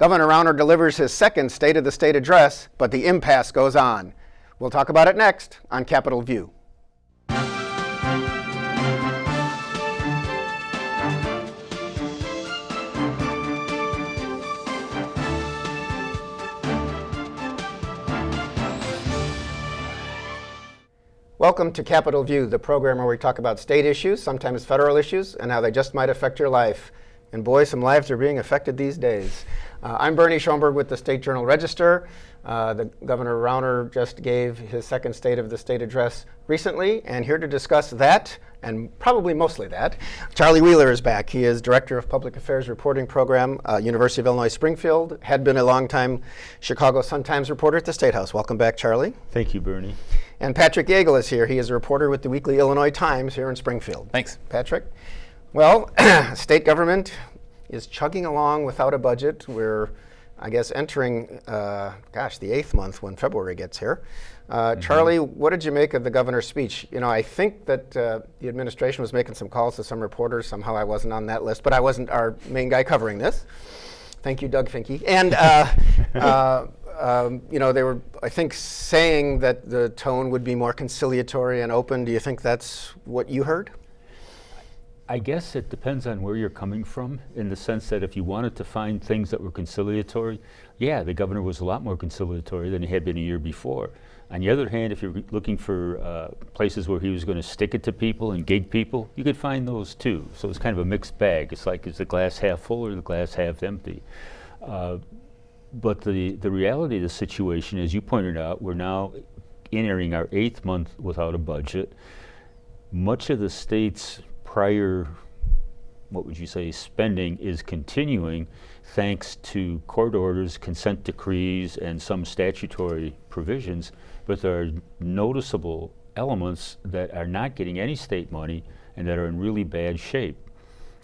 Governor Rauner delivers his second State of the State address, but the impasse goes on. We'll talk about it next on Capitol View. Welcome to Capitol View, the program where we talk about state issues, sometimes federal issues, and how they just might affect your life. And boy, some lives are being affected these days. I'm Bernie Schoenberg with the State Journal-Register. The Governor Rauner just gave his second State of the State address recently, and here to discuss that, and probably mostly that, Charlie Wheeler is back. He is Director of Public Affairs Reporting Program, University of Illinois Springfield, had been a longtime Chicago Sun-Times reporter at the State House. Welcome back, Charlie. Thank you, Bernie. And Patrick Yeagle is here. He is a reporter with the Weekly Illinois Times here in Springfield. Thanks. Patrick. Well, state government is chugging along without a budget. We're, I guess, entering, the 8th month when February gets here. Charlie, what did you make of the governor's speech? You know, I think that the administration was making some calls to some reporters. Somehow I wasn't on that list, but I wasn't our main guy covering this. Thank you, Doug Finke. And, they were, I think, saying that the tone would be more conciliatory and open. Do you think that's what you heard? I guess it depends on where you're coming from, in the sense that if you wanted to find things that were conciliatory, yeah, the governor was a lot more conciliatory than he had been a year before. On the other hand, if you're looking for places where he was going to stick it to people and gig people, you could find those too. So it's kind of a mixed bag. It's like, is the glass half full or the glass half empty? But the reality of the situation, as you pointed out, we're now entering our 8th month without a budget. Much of the state's prior, what would you say, spending is continuing thanks to court orders, consent decrees, and some statutory provisions, but there are noticeable elements that are not getting any state money and that are in really bad shape.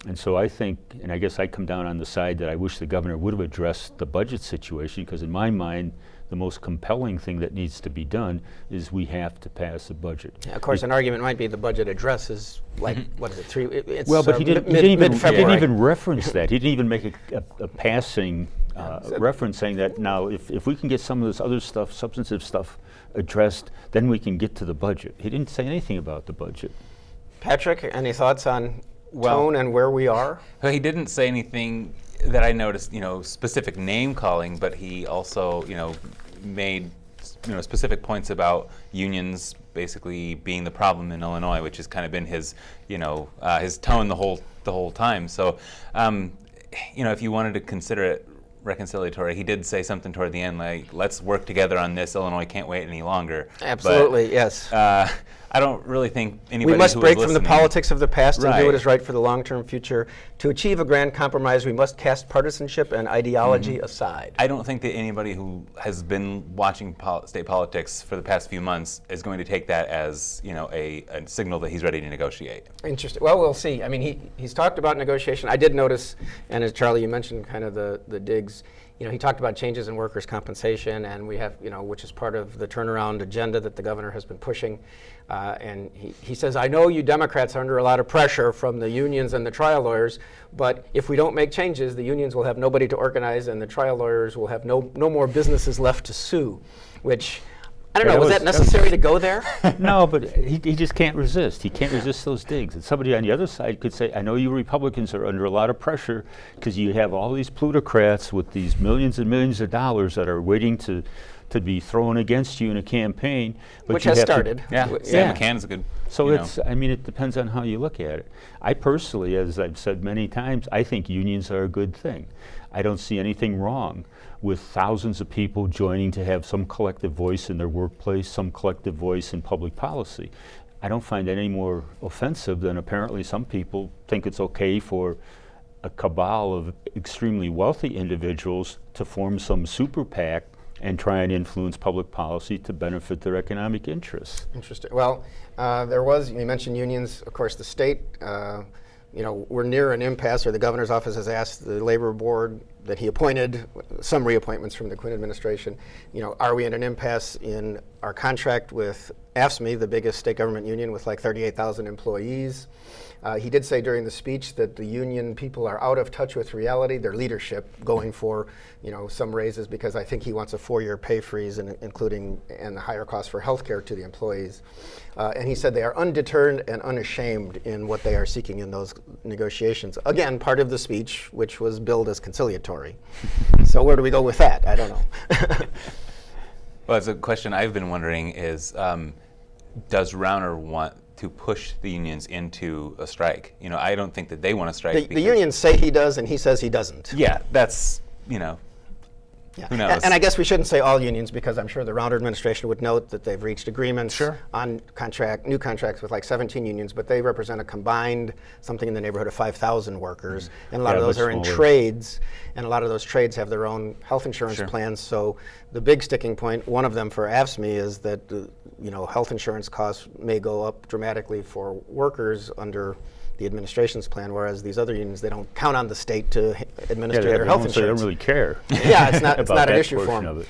And so I think, and I guess I come down on the side that I wish the governor would have addressed the budget situation, because in my mind, the most compelling thing that needs to be done is we have to pass a budget. Yeah, of course, an argument might be the budget address is like, what is it, it's well, but he didn't even reference that. He didn't even make a passing reference saying that now if we can get some of this other stuff, substantive stuff addressed, then we can get to the budget. He didn't say anything about the budget. Patrick, any thoughts on tone and where we are? Well, he didn't say anything that I noticed, specific name calling, but he also, made, specific points about unions basically being the problem in Illinois, which has kind of been his, his tone the whole time. So, if you wanted to consider it reconciliatory, he did say something toward the end like, let's work together on this. Illinois can't wait any longer. Absolutely, but, yes. I don't really think anybody We must who break is from the listening, politics of the past and Right. do what is right for the long-term future. To achieve a grand compromise, we must cast partisanship and ideology aside. I don't think that anybody who has been watching state politics for the past few months is going to take that as, a signal that he's ready to negotiate. Interesting. Well, we'll see. I mean, he's talked about negotiation. I did notice, and as Charlie, you mentioned kind of the digs, he talked about changes in workers' compensation, and we have, which is part of the turnaround agenda that the governor has been pushing. And he says, I know you Democrats are under a lot of pressure from the unions and the trial lawyers, but if we don't make changes, the unions will have nobody to organize and the trial lawyers will have no more businesses left to sue, which, I don't know, was that necessary to go there? No, but he just can't resist. He can't resist those digs. And somebody on the other side could say, I know you Republicans are under a lot of pressure because you have all these plutocrats with these millions and millions of dollars that are waiting to be thrown against you in a campaign. But Which has started. Sam McCann's a good. So it depends on how you look at it. I personally, as I've said many times, I think unions are a good thing. I don't see anything wrong with thousands of people joining to have some collective voice in their workplace, some collective voice in public policy. I don't find that any more offensive than apparently some people think it's okay for a cabal of extremely wealthy individuals to form some super PAC and try and influence public policy to benefit their economic interests. Interesting. Well, you mentioned unions, of course, the state, we're near an impasse, or the governor's office has asked the labor board, that he appointed, some reappointments from the Quinn administration. Are we in an impasse in our contract with AFSCME, the biggest state government union with like 38,000 employees? He did say during the speech that the union people are out of touch with reality, their leadership going for some raises, because I think he wants a 4-year pay freeze, and the higher cost for health care to the employees. And he said they are undeterred and unashamed in what they are seeking in those negotiations. Again, part of the speech, which was billed as conciliatory. So where do we go with that? I don't know. Well, it's a question I've been wondering is, does Rauner want to push the unions into a strike? I don't think that they want to strike. The unions say he does, and he says he doesn't. Yeah, that's, Yeah. who knows? And I guess we shouldn't say all unions, because I'm sure the Rauner administration would note that they've reached agreements on new contracts with like 17 unions, but they represent a combined something in the neighborhood of 5,000 workers. And a lot of those are in trades, and a lot of those trades have their own health insurance plans. So the big sticking point, one of them for AFSCME, is that health insurance costs may go up dramatically for workers under the administration's plan, whereas these other unions, they don't count on the state to administer their health insurance. They don't really care. Yeah, it's not an issue for them.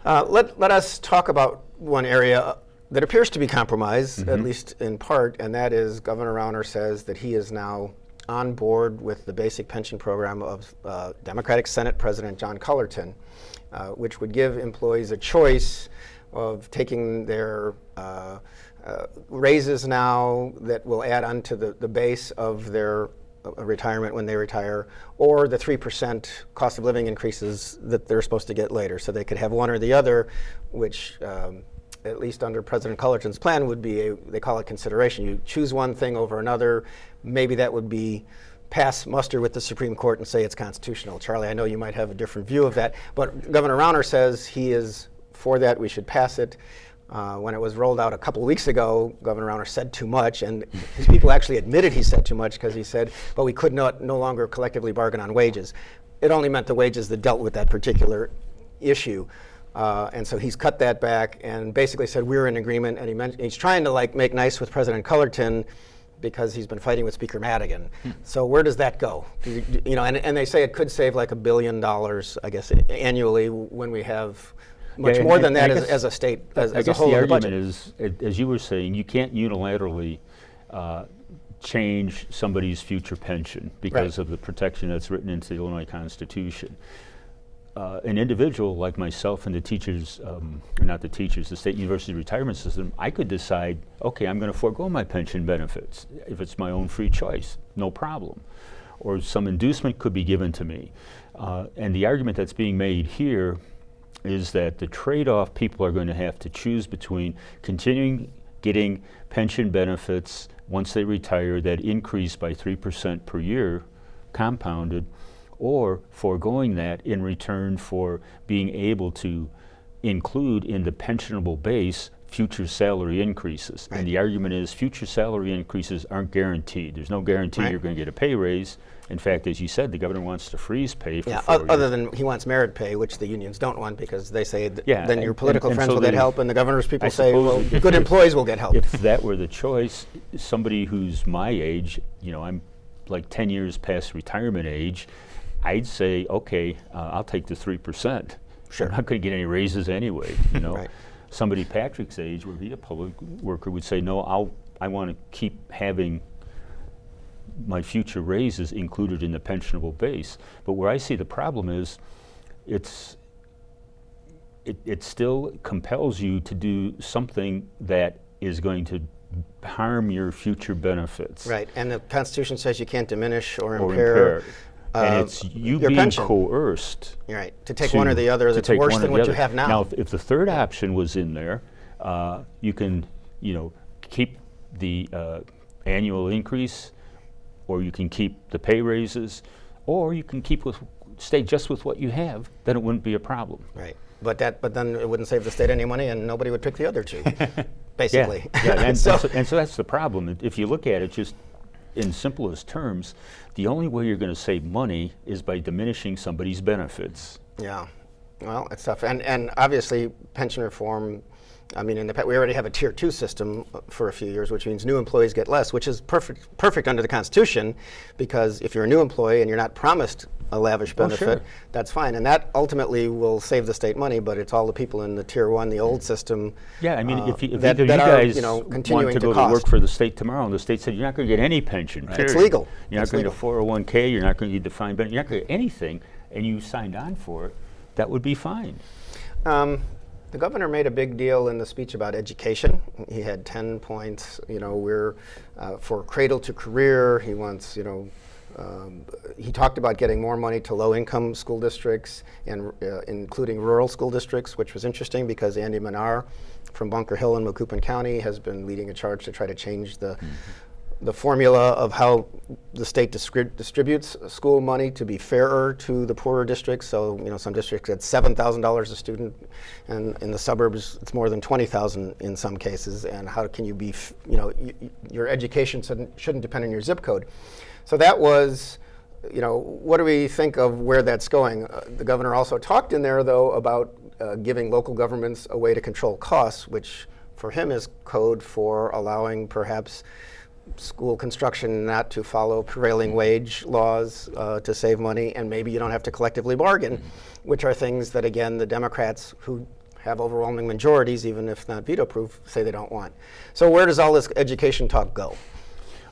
Let us talk about one area that appears to be compromised, at least in part, and that is Governor Rauner says that he is now on board with the basic pension program of Democratic Senate President John Cullerton, which would give employees a choice of taking their raises now that will add on to the base of their retirement when they retire, or the 3% cost of living increases that they're supposed to get later. So they could have one or the other, which at least under President Cullerton's plan would be they call it consideration. You choose one thing over another. Maybe that would be pass muster with the Supreme Court and say it's constitutional. Charlie, I know you might have a different view of that, but Governor Rauner says he is for that. We should pass it. When it was rolled out a couple of weeks ago, Governor Rauner said too much, and his people actually admitted he said too much, because he said, well, we could no longer collectively bargain on wages. It only meant the wages that dealt with that particular issue. And so he's cut that back and basically said we're in agreement, and he's trying to make nice with President Cullerton because he's been fighting with Speaker Madigan. So where does that go? And they say it could save like $1 billion, I guess, annually when we have much more than that as a state, as a whole. The of the budget. argument is, as you were saying, you can't unilaterally change somebody's future pension because of the protection that's written into the Illinois Constitution. An individual like myself and the teachers, the state university retirement system, I could decide, okay, I'm going to forego my pension benefits if it's my own free choice, no problem. Or some inducement could be given to me. And the argument that's being made here is that the trade-off people are going to have to choose between continuing getting pension benefits once they retire that increase by 3% per year, compounded, or foregoing that in return for being able to include in the pensionable base future salary increases. And the argument is future salary increases aren't guaranteed. There's no guarantee you're going to get a pay raise. In fact, as you said, the governor wants to freeze pay for 4 years. Other than he wants merit pay, which the unions don't want, because they say then your political friends will get help, and the governor's people say, well, good employees will get help. If that were the choice, somebody who's my age, I'm like 10 years past retirement age, I'd say, okay, I'll take the 3%. Sure. I'm not going to get any raises anyway, Somebody Patrick's age, were he a public worker, would say, no, I want to keep having my future raises included in the pensionable base. But where I see the problem is, it still compels you to do something that is going to harm your future benefits. Right, and the Constitution says you can't diminish or impair. And it's you being pension. Coerced. You're right, to take one or the other that's worse than what you have now. Now, if the third option was in there, you can, keep the annual increase, or you can keep the pay raises, or you can stay just with what you have. Then it wouldn't be a problem. Right, but then it wouldn't save the state any money, and nobody would pick the other two, basically. Yeah, and so that's the problem. If you look at it just in simplest terms, the only way you're going to save money is by diminishing somebody's benefits. Yeah, well, it's tough. And obviously, pension reform I mean, we already have a Tier 2 system for a few years, which means new employees get less, which is perfect under the Constitution, because if you're a new employee and you're not promised a lavish benefit, that's fine. And that ultimately will save the state money, but it's all the people in the Tier 1, the old system. Yeah, I mean, if that either you are, guys continuing want to to go to work for the state tomorrow, and the state said you're not going to get any pension, period. It's legal. You're not going to get a 401k, you're not going to get defined benefit, you're not going to get anything, and you signed on for it, that would be fine. The governor made a big deal in the speech about education. He had 10 points. We're for cradle to career. He wants, he talked about getting more money to low-income school districts and including rural school districts, which was interesting because Andy Manar from Bunker Hill in Macoupin County has been leading a charge to try to change the formula of how the state distributes school money to be fairer to the poorer districts. So, some districts get $7,000 a student, and in the suburbs it's more than $20,000 in some cases. And how can you be, your education shouldn't depend on your zip code. So that was, what do we think of where that's going? The governor also talked in there, though, about giving local governments a way to control costs, which for him is code for allowing perhaps school construction not to follow prevailing wage laws to save money, and maybe you don't have to collectively bargain, which are things that, again, the Democrats, who have overwhelming majorities, even if not veto-proof, say they don't want. So where does all this education talk go?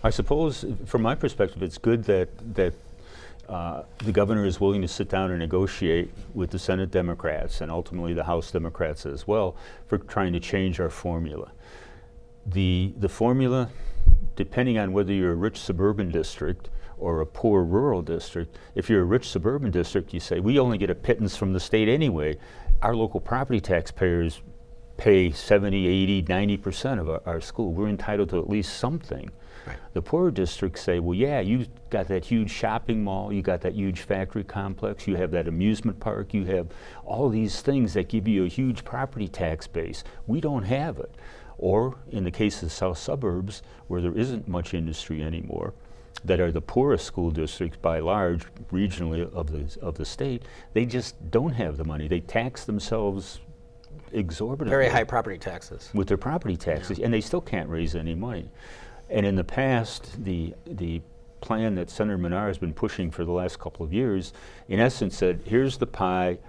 I suppose, from my perspective, it's good that the governor is willing to sit down and negotiate with the Senate Democrats and ultimately the House Democrats as well for trying to change our formula. The formula, depending on whether you're a rich suburban district or a poor rural district, if you're a rich suburban district, you say, we only get a pittance from the state anyway. Our local property taxpayers pay 70, 80, 90% of our school. We're entitled to at least something. Right. The poorer districts say, well, yeah, you got that huge shopping mall, you got that huge factory complex, you have that amusement park, you have all these things that give you a huge property tax base. We don't have it. Or in the case of the south suburbs, where there isn't much industry anymore, that are the poorest school districts by large regionally of the state, they just don't have the money. They tax themselves exorbitantly. Very high property taxes. With their property taxes, and they still can't raise any money. And in the past, the plan that Senator Manar has been pushing for the last couple of years, in essence said, here's the pie.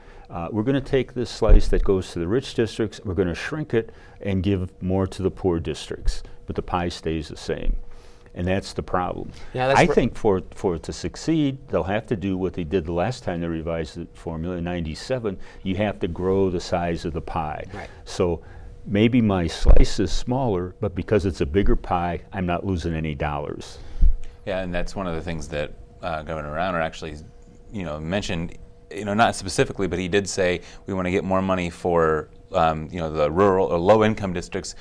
We're going to take this slice that goes to the rich districts, we're going to shrink it and give more to the poor districts, but the pie stays the same. And that's the problem. Yeah, I think for it to succeed, they'll have to do what they did the last time they revised the formula in '97. You have to grow the size of the pie. Right. So maybe my slice is smaller, but because it's a bigger pie, I'm not losing any dollars. Yeah, and that's one of the things that Governor Rauner actually, mentioned. Not specifically, but he did say we want to get more money for, the rural or low-income districts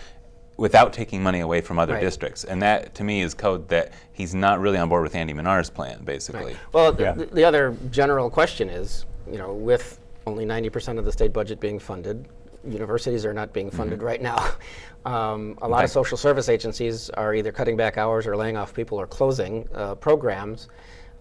without taking money away from other districts. And that, to me, is code that he's not really on board with Andy Manar's plan, basically. Right. Well, the other general question is, with only 90% of the state budget being funded, universities are not being funded right now. A lot of social service agencies are either cutting back hours or laying off people or closing programs.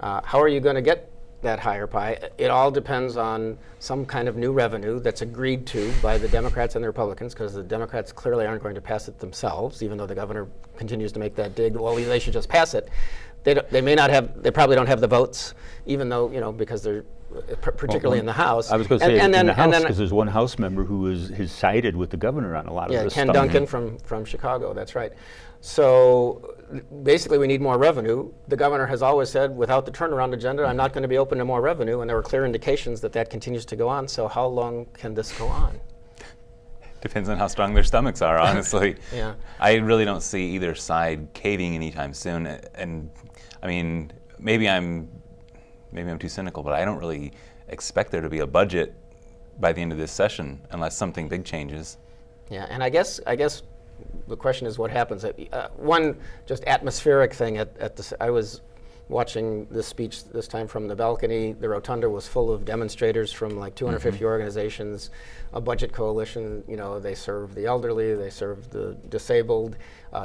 How are you going to get that higher pie? It all depends on some kind of new revenue that's agreed to by the Democrats and the Republicans, because the Democrats clearly aren't going to pass it themselves, even though the governor continues to make that dig, well, they should just pass it. They probably don't have the votes, even though, because they're particularly in the House. I was going to say in the House, because there's one House member who has sided with the governor on a lot of this stuff. Ken Duncan from Chicago, that's right. So basically we need more revenue. The governor has always said, without the turnaround agenda, I'm not going to be open to more revenue, and there were clear indications that continues to go on. So how long can this go on? Depends on how strong their stomachs are, honestly. Yeah. I really don't see either side caving anytime soon. And I mean, maybe I'm too cynical, but I don't really expect there to be a budget by the end of this session unless something big changes. Yeah, and I guess the question is what happens. One just atmospheric thing I was watching this speech this time from the balcony. The rotunda was full of demonstrators from like 250 organizations, a budget coalition. They serve the elderly, they serve the disabled.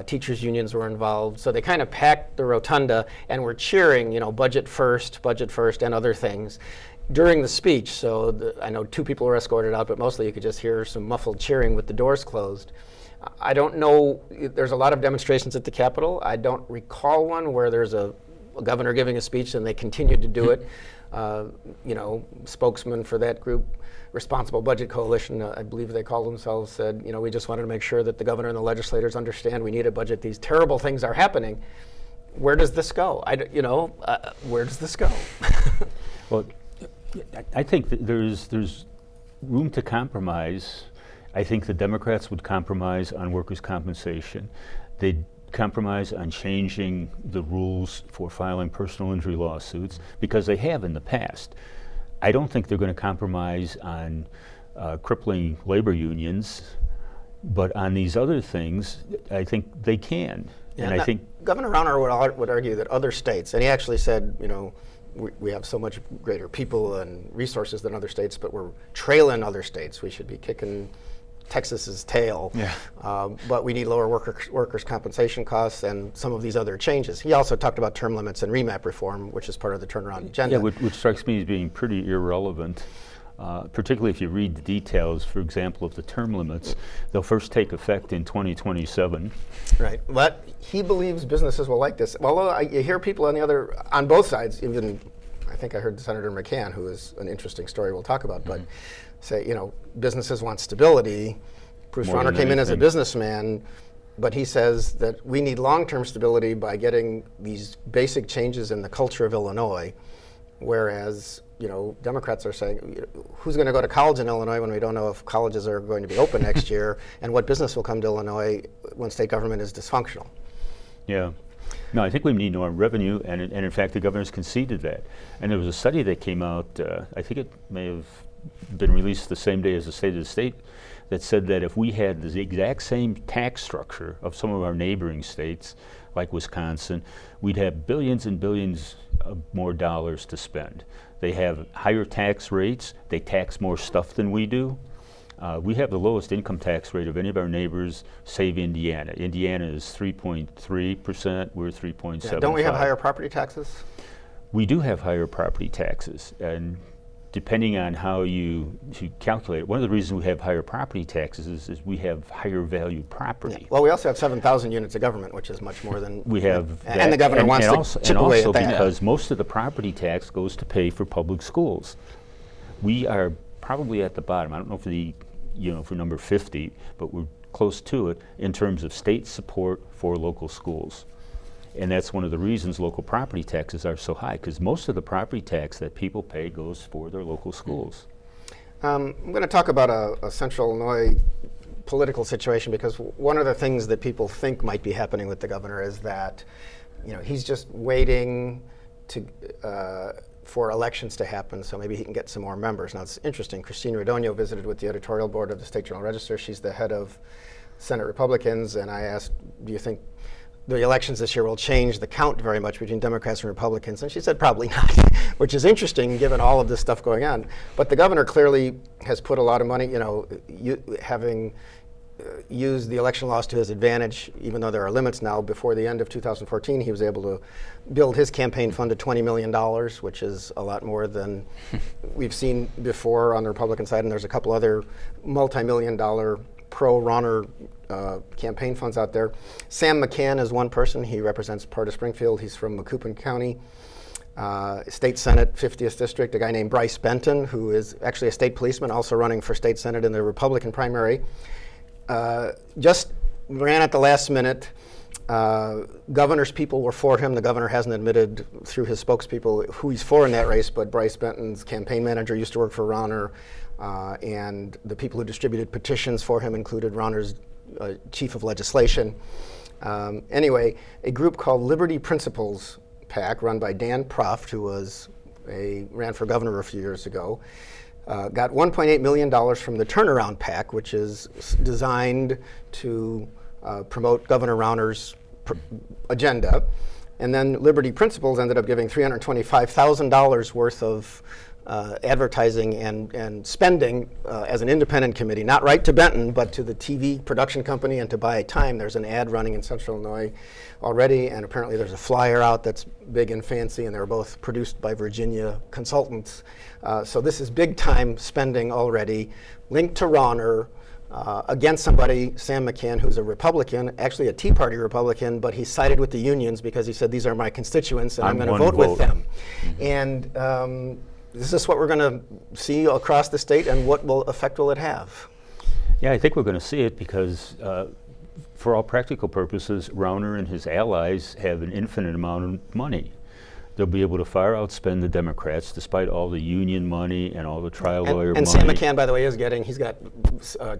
Teachers unions were involved, so they kind of packed the rotunda and were cheering, budget first, and other things. during the speech, so I know 2 people were escorted out, but mostly you could just hear some muffled cheering with the doors closed. I don't know, there's a lot of demonstrations at the Capitol. I don't recall one where there's a governor giving a speech and they continued to do it. Spokesman for that group, Responsible Budget Coalition, I believe they call themselves, said, we just wanted to make sure that the governor and the legislators understand we need a budget. These terrible things are happening. Where does this go? Where does this go? Well, I think that there's room to compromise. I think the Democrats would compromise on workers' compensation. They'd compromise on changing the rules for filing personal injury lawsuits, because they have in the past. I don't think they're going to compromise on crippling labor unions, but on these other things, I think they can. Yeah, and I think Governor Rauner would argue that other states, and he actually said, we have so much greater people and resources than other states, but we're trailing other states. We should be kicking Texas's tail. Yeah. But we need lower workers' compensation costs and some of these other changes. He also talked about term limits and remap reform, which is part of the turnaround agenda. Yeah, which strikes me as being pretty irrelevant. Particularly if you read the details, for example, of the term limits. They'll first take effect in 2027. Right, but he believes businesses will like this. Although you hear people on both sides, even I think I heard Senator McCann, who is an interesting story we'll talk about, but say, businesses want stability. Bruce Rauner came in as a businessman, but he says that we need long-term stability by getting these basic changes in the culture of Illinois, whereas Democrats are saying, who's going to go to college in Illinois when we don't know if colleges are going to be open next year, and what business will come to Illinois when state government is dysfunctional? Yeah. No, I think we need more revenue, and in fact, the governor's conceded that. And there was a study that came out, I think it may have been released the same day as the State of the State, that said that if we had the exact same tax structure of some of our neighboring states, like Wisconsin, we'd have billions and billions of more dollars to spend. They have higher tax rates, they tax more stuff than we do. We have the lowest income tax rate of any of our neighbors, save Indiana. Indiana is 3.3%, we're 3.75%. Yeah, don't we have higher property taxes? We do have higher property taxes, and depending on how you calculate it, one of the reasons we have higher property taxes is we have higher valued property. Yeah. Well, we also have 7,000 units of government, which is much more than we have. And the governor wants to chip away at that. And also because most of the property tax goes to pay for public schools. We are probably at the bottom. I don't know for number 50, but we're close to it in terms of state support for local schools. And that's one of the reasons local property taxes are so high, because most of the property tax that people pay goes for their local schools. I'm going to talk about a Central Illinois political situation, because one of the things that people think might be happening with the governor is that he's just waiting for elections to happen so maybe he can get some more members. Now, it's interesting. Christine Radogno visited with the editorial board of the State Journal Register. She's the head of Senate Republicans, and I asked, do you think the elections this year will change the count very much between Democrats and Republicans? And she said probably not, which is interesting given all of this stuff going on. But the governor clearly has put a lot of money, having used the election laws to his advantage, even though there are limits now. Before the end of 2014, he was able to build his campaign fund to $20 million, which is a lot more than we've seen before on the Republican side. And there's a couple other multi-million-dollar pro-Rauner campaign funds out there. Sam McCann is one person. He represents part of Springfield. He's from Macoupin County. State Senate, 50th District, a guy named Bryce Benton, who is actually a state policeman, also running for state Senate in the Republican primary. Just ran at the last minute. Governor's people were for him. The governor hasn't admitted through his spokespeople who he's for in that race, but Bryce Benton's campaign manager used to work for Rauner, and the people who distributed petitions for him included Rauner's chief of legislation. Anyway, a group called Liberty Principles PAC, run by Dan Proft, who ran for governor a few years ago, got $1.8 million from the Turnaround PAC, which is designed to promote Governor Rauner's agenda. And then Liberty Principles ended up giving $325,000 worth of advertising and spending as an independent committee, not right to Benton, but to the TV production company and to buy time. There's an ad running in Central Illinois already, and apparently there's a flyer out that's big and fancy, and they're both produced by Virginia consultants. So this is big time spending already, linked to Rauner, against somebody, Sam McCann, who's a Republican, actually a Tea Party Republican, but he sided with the unions because he said, these are my constituents and I'm going to vote with them. And is this what we're going to see across the state, and what effect will it have? Yeah, I think we're going to see it because for all practical purposes, Rauner and his allies have an infinite amount of money. They'll be able to far outspend the Democrats despite all the union money and all the trial lawyer money. And Sam McCann, by the way, he's got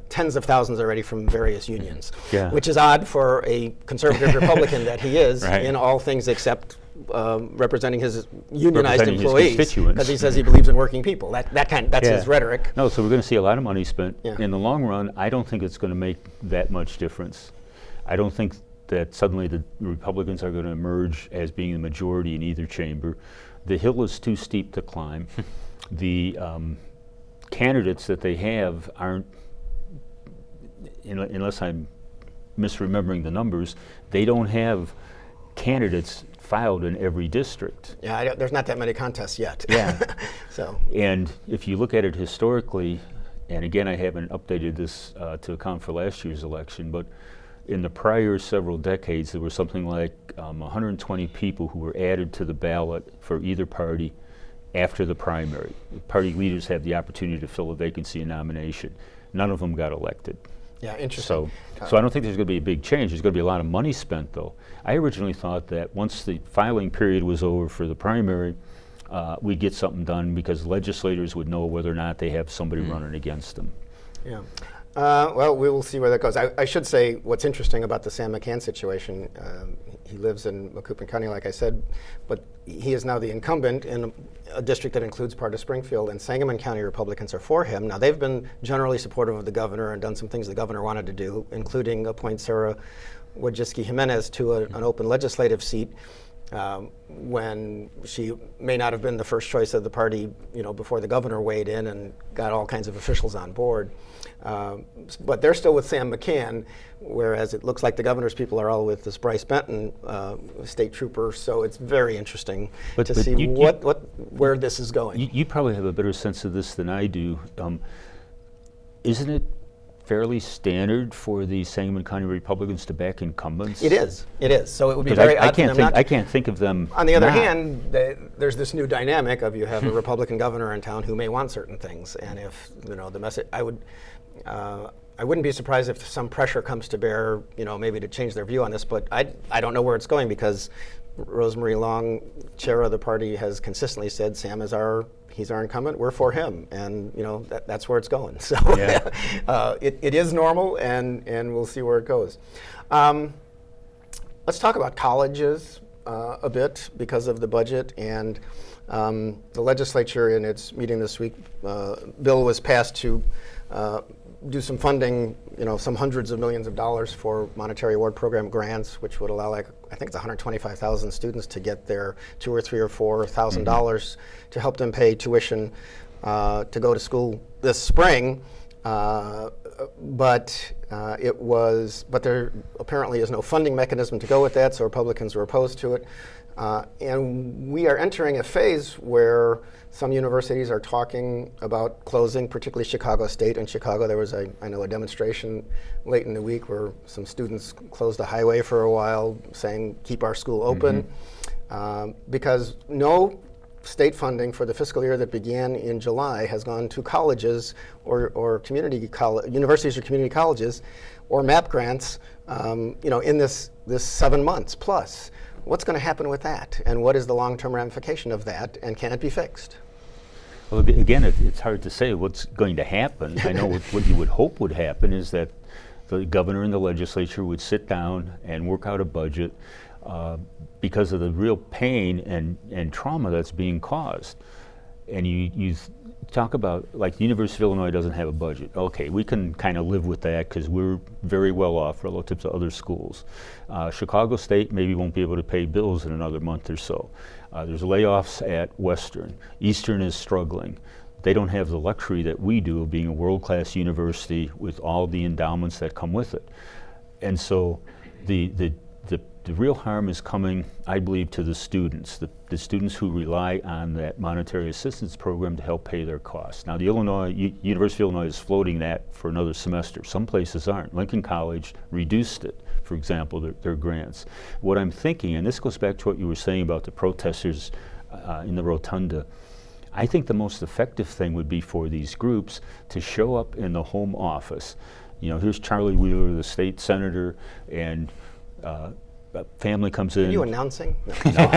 tens of thousands already from various unions, which is odd for a conservative Republican that he is in all things except representing his unionized employees, because he says he believes in working people. That's his rhetoric. No, so we're going to see a lot of money spent. In the long run, I don't think it's going to make that much difference. I don't think that suddenly the Republicans are going to emerge as being the majority in either chamber. The hill is too steep to climb. The candidates that they have aren't, unless I'm misremembering the numbers, they don't have candidates filed in every district. Yeah, there's not that many contests yet. Yeah. So. And if you look at it historically, and again, I haven't updated this to account for last year's election, but in the prior several decades, there were something like 120 people who were added to the ballot for either party after the primary. Party leaders had the opportunity to fill a vacancy in nomination. None of them got elected. Yeah, interesting. So I don't think there's going to be a big change. There's going to be a lot of money spent, though. I originally thought that once the filing period was over for the primary, we'd get something done because legislators would know whether or not they have somebody running against them. Yeah. Well, we will see where that goes. I should say what's interesting about the Sam McCann situation, he lives in Macoupin County, like I said, but he is now the incumbent in a district that includes part of Springfield, and Sangamon County Republicans are for him. Now, they've been generally supportive of the governor and done some things the governor wanted to do, including appoint Sarah Wojcicki Jimenez to an open legislative seat. When she may not have been the first choice of the party, before the governor weighed in and got all kinds of officials on board. But they're still with Sam McCann, whereas it looks like the governor's people are all with this Bryce Benton state trooper. So it's very interesting to see where this is going. You probably have a better sense of this than I do. Isn't it fairly standard for the Sangamon County Republicans to back incumbents? It is. So it would be very odd for them not to. I can't think of them. On the other hand, there's this new dynamic of you have a Republican governor in town who may want certain things, and if the message, I wouldn't be surprised if some pressure comes to bear, maybe to change their view on this. But I don't know where it's going, because Rosemary Long, chair of the party, has consistently said Sam is he's our incumbent, we're for him, and that's where it's going. So it is normal, and we'll see where it goes. Let's talk about colleges a bit because of the budget, and the legislature in its meeting this week, bill was passed to do some funding, some hundreds of millions of dollars for monetary award program grants, which would allow, I think it's 125,000 students to get their $2,000 or $3,000 or $4,000 to help them pay tuition to go to school this spring. But there apparently is no funding mechanism to go with that, so Republicans were opposed to it. And we are entering a phase where some universities are talking about closing, particularly Chicago State. In Chicago, there was a demonstration late in the week where some students closed the highway for a while, saying keep our school open, because no state funding for the fiscal year that began in July has gone to colleges or universities or community colleges, or MAP grants, in this 7 months plus. What's going to happen with that, and what is the long-term ramification of that, and can it be fixed? Well, again, it's hard to say what's going to happen. I know what you would hope would happen is that the governor and the legislature would sit down and work out a budget because of the real pain and trauma that's being caused. And you talk about, like, the University of Illinois doesn't have a budget. Okay, we can kind of live with that because we're very well off relative to other schools. Chicago State maybe won't be able to pay bills in another month or so. There's layoffs at Western. Eastern is struggling. They don't have the luxury that we do of being a world-class university with all the endowments that come with it. And so the real harm is coming, I believe, to the students who rely on that monetary assistance program to help pay their costs. Now, the University of Illinois is floating that for another semester. Some places aren't. Lincoln College reduced it, for example, their grants. What I'm thinking, and this goes back to what you were saying about the protesters in the rotunda, I think the most effective thing would be for these groups to show up in the home office. You know, here's Charlie Wheeler, the state senator, and a family comes in. Are you announcing? No.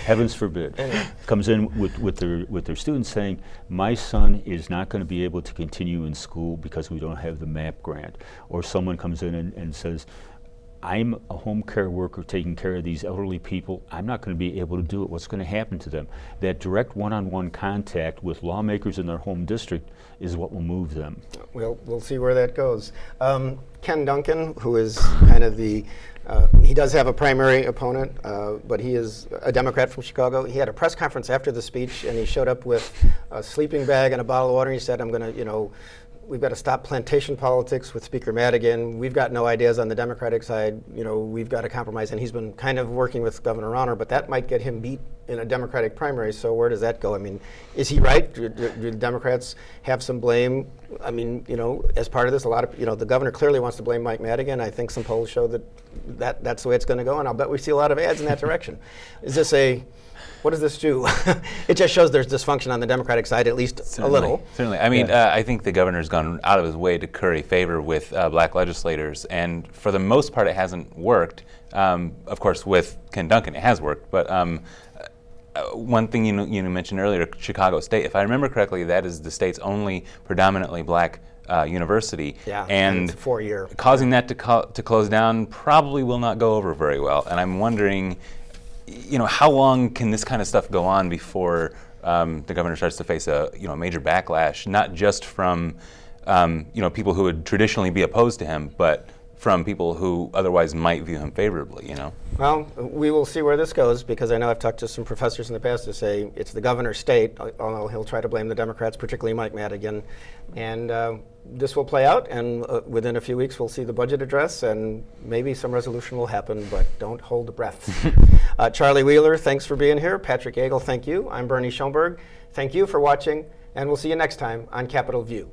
Heavens forbid. Comes in with their students saying, my son is not going to be able to continue in school because we don't have the MAP grant. Or someone comes in and says, I'm a home care worker taking care of these elderly people. I'm not going to be able to do it. What's going to happen to them? That direct one-on-one contact with lawmakers in their home district is what will move them. We'll see where that goes. Ken Duncan, who is kind of he does have a primary opponent, but he is a Democrat from Chicago. He had a press conference after the speech, and he showed up with a sleeping bag and a bottle of water, and he said, I'm going to, we've got to stop plantation politics with Speaker Madigan. We've got no ideas on the Democratic side. We've got to compromise. And he's been kind of working with Governor Rauner, but that might get him beat in a Democratic primary. So where does that go? I mean, is he right? Do the Democrats have some blame? I mean, as part of this, a lot of, the governor clearly wants to blame Mike Madigan. I think some polls show that's the way it's going to go, and I'll bet we see a lot of ads in that direction. What does this do? It just shows there's dysfunction on the Democratic side, at least a little. Certainly. I mean, I think the governor's gone out of his way to curry favor with black legislators, and for the most part, it hasn't worked. Of course, with Ken Duncan, it has worked. But one thing you mentioned earlier, Chicago State, if I remember correctly, that is the state's only predominantly black university. Yeah, and it's 4-year. Causing that to close down probably will not go over very well. And I'm wondering, how long can this kind of stuff go on before the governor starts to face a major backlash, not just from people who would traditionally be opposed to him, but from people who otherwise might view him favorably, Well, we will see where this goes, because I know I've talked to some professors in the past who say it's the governor's state, although he'll try to blame the Democrats, particularly Mike Madigan. And this will play out, and within a few weeks we'll see the budget address, and maybe some resolution will happen, but don't hold the breath. Charlie Wheeler, thanks for being here. Patrick Yeagle, thank you. I'm Bernie Schoenberg. Thank you for watching, and we'll see you next time on Capitol View.